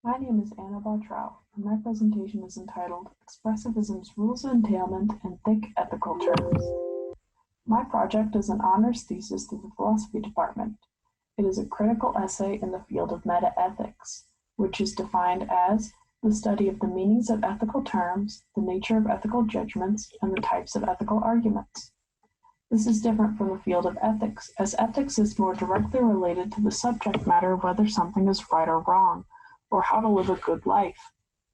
My name is Anna Botrell, and my presentation is entitled Expressivism's Rules of Entailment and Thick Ethical Terms. My project is an honors thesis through the philosophy department. It is a critical essay in the field of metaethics, which is defined as the study of the meanings of ethical terms, the nature of ethical judgments, and the types of ethical arguments. This is different from the field of ethics, as ethics is more directly related to the subject matter of whether something is right or wrong, or how to live a good life.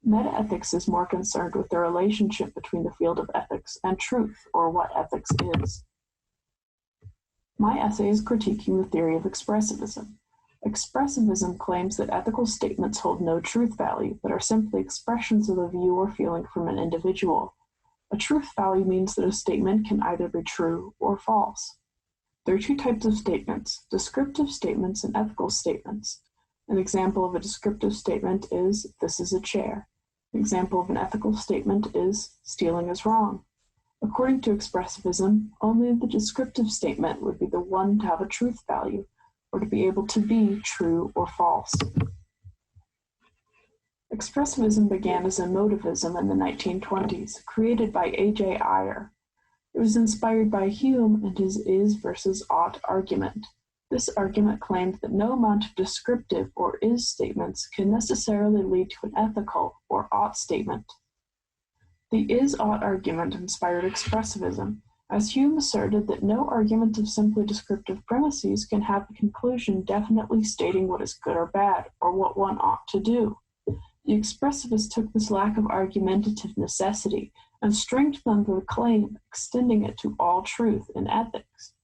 Metaethics is more concerned with the relationship between the field of ethics and truth, or what ethics is. My essay is critiquing the theory of expressivism. Expressivism claims that ethical statements hold no truth value, but are simply expressions of a view or feeling from an individual. A truth value means that a statement can either be true or false. There are two types of statements: descriptive statements and ethical statements. An example of a descriptive statement is, "This is a chair." An example of an ethical statement is, "Stealing is wrong." According to expressivism, only the descriptive statement would be the one to have a truth value, or to be able to be true or false. Expressivism began as emotivism in the 1920s, created by A.J. Ayer. It was inspired by Hume and his is versus ought argument. This argument claimed that no amount of descriptive or is statements can necessarily lead to an ethical or ought statement. The is-ought argument inspired expressivism, as Hume asserted that no argument of simply descriptive premises can have a conclusion definitely stating what is good or bad, or what one ought to do. The expressivists took this lack of argumentative necessity and strengthened the claim, extending it to all truth in ethics.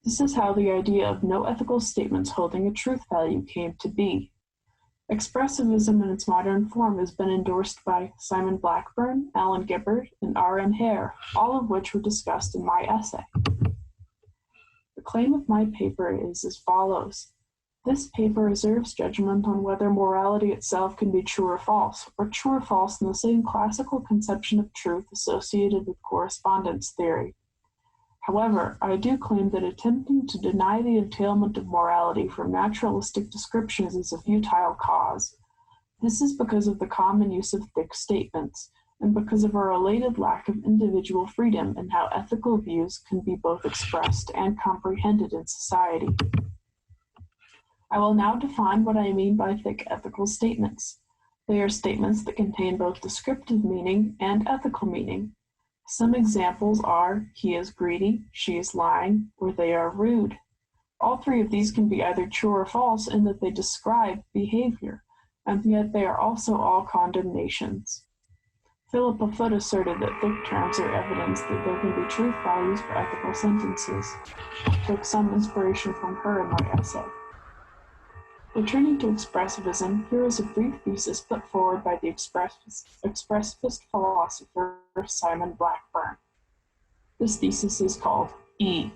This is how the idea of no ethical statements holding a truth value came to be. Expressivism in its modern form has been endorsed by Simon Blackburn, Alan Gibbard, and R.M. Hare, all of which were discussed in my essay. The claim of my paper is as follows. This paper reserves judgment on whether morality itself can be true or false in the same classical conception of truth associated with correspondence theory. However, I do claim that attempting to deny the entailment of morality from naturalistic descriptions is a futile cause. This is because of the common use of thick statements, and because of a related lack of individual freedom in how ethical views can be both expressed and comprehended in society. I will now define what I mean by thick ethical statements. They are statements that contain both descriptive meaning and ethical meaning. Some examples are, he is greedy, she is lying, or they are rude. All three of these can be either true or false in that they describe behavior, and yet they are also all condemnations. Philippa Foot asserted that thick terms are evidence that there can be truth values for ethical sentences. I took some inspiration from her in my essay. Returning to expressivism, here is a brief thesis put forward by the expressivist philosopher Simon Blackburn. This thesis is called E.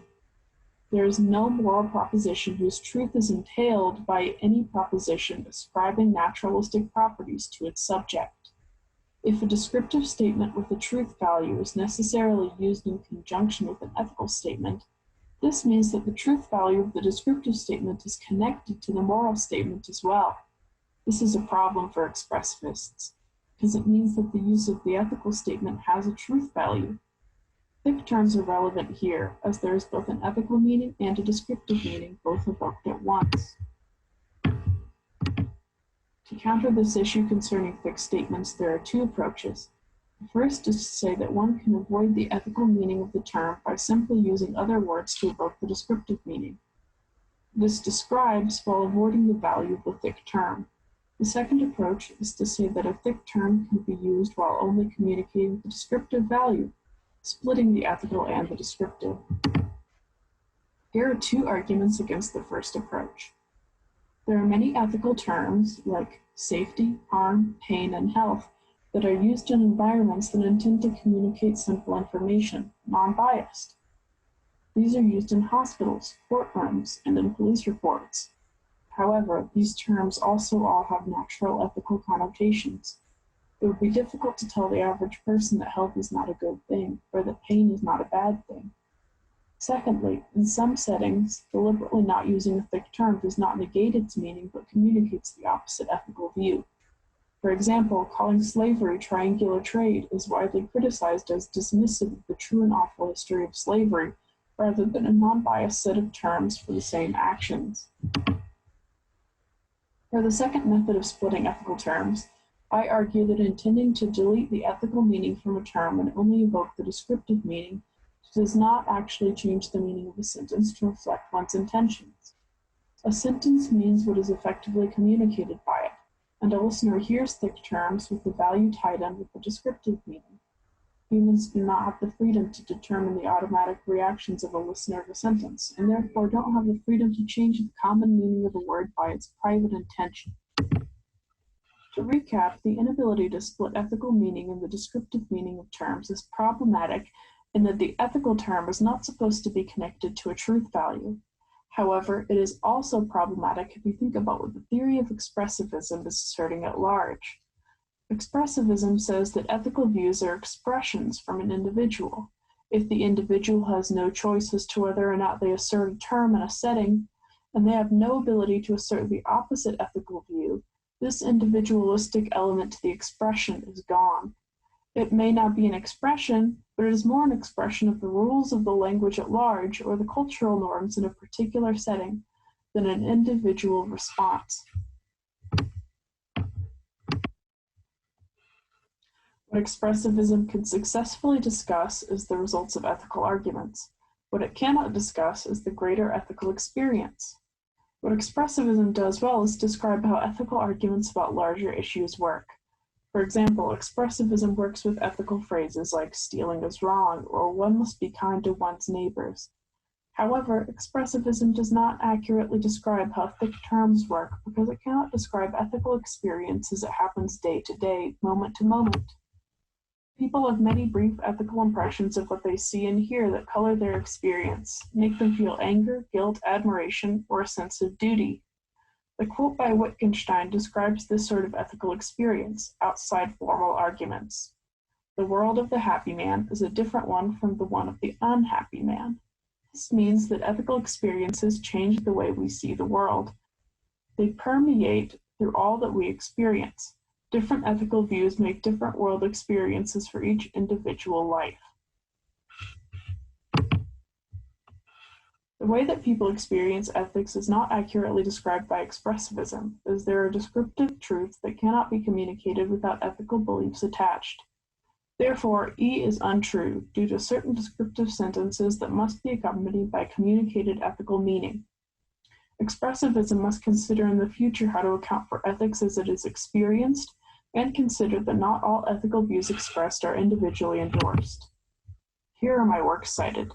There is no moral proposition whose truth is entailed by any proposition ascribing naturalistic properties to its subject. If a descriptive statement with a truth value is necessarily used in conjunction with an ethical statement, this means that the truth value of the descriptive statement is connected to the moral statement as well. This is a problem for expressivists, because it means that the use of the ethical statement has a truth value. Thick terms are relevant here, as there is both an ethical meaning and a descriptive meaning, both evoked at once. To counter this issue concerning thick statements, there are two approaches. The first is to say that one can avoid the ethical meaning of the term by simply using other words to evoke the descriptive meaning. This describes while avoiding the value of the thick term. The second approach is to say that a thick term can be used while only communicating the descriptive value, splitting the ethical and the descriptive. Here are two arguments against the first approach. There are many ethical terms, like safety, harm, pain, and health, that are used in environments that intend to communicate simple information, non-biased. These are used in hospitals, courtrooms, and in police reports. However, these terms also all have natural ethical connotations. It would be difficult to tell the average person that health is not a good thing, or that pain is not a bad thing. Secondly, in some settings, deliberately not using a thick term does not negate its meaning, but communicates the opposite ethical view. For example, calling slavery triangular trade is widely criticized as dismissive of the true and awful history of slavery, rather than a non-biased set of terms for the same actions. For the second method of splitting ethical terms, I argue that intending to delete the ethical meaning from a term and only evoke the descriptive meaning does not actually change the meaning of a sentence to reflect one's intentions. A sentence means what is effectively communicated by it, and a listener hears thick terms with the value tied in with the descriptive meaning. Humans do not have the freedom to determine the automatic reactions of a listener of a sentence, and therefore don't have the freedom to change the common meaning of a word by its private intention. To recap, the inability to split ethical meaning and the descriptive meaning of terms is problematic in that the ethical term is not supposed to be connected to a truth value. However, it is also problematic if you think about what the theory of expressivism is asserting at large. Expressivism says that ethical views are expressions from an individual. If the individual has no choice as to whether or not they assert a term in a setting, and they have no ability to assert the opposite ethical view, this individualistic element to the expression is gone. It may not be an expression, but it is more an expression of the rules of the language at large or the cultural norms in a particular setting than an individual response. What expressivism can successfully discuss is the results of ethical arguments. What it cannot discuss is the greater ethical experience. What expressivism does well is describe how ethical arguments about larger issues work. For example, expressivism works with ethical phrases like stealing is wrong or one must be kind to one's neighbors. However, expressivism does not accurately describe how thick terms work because it cannot describe ethical experience as it happens day to day, moment to moment. People have many brief ethical impressions of what they see and hear that color their experience, make them feel anger, guilt, admiration, or a sense of duty. The quote by Wittgenstein describes this sort of ethical experience, outside formal arguments. The world of the happy man is a different one from the one of the unhappy man. This means that ethical experiences change the way we see the world. They permeate through all that we experience. Different ethical views make different world experiences for each individual life. The way that people experience ethics is not accurately described by expressivism, as there are descriptive truths that cannot be communicated without ethical beliefs attached. Therefore, E is untrue due to certain descriptive sentences that must be accompanied by communicated ethical meaning. Expressivism must consider in the future how to account for ethics as it is experienced, and consider that not all ethical views expressed are individually endorsed. Here are my works cited.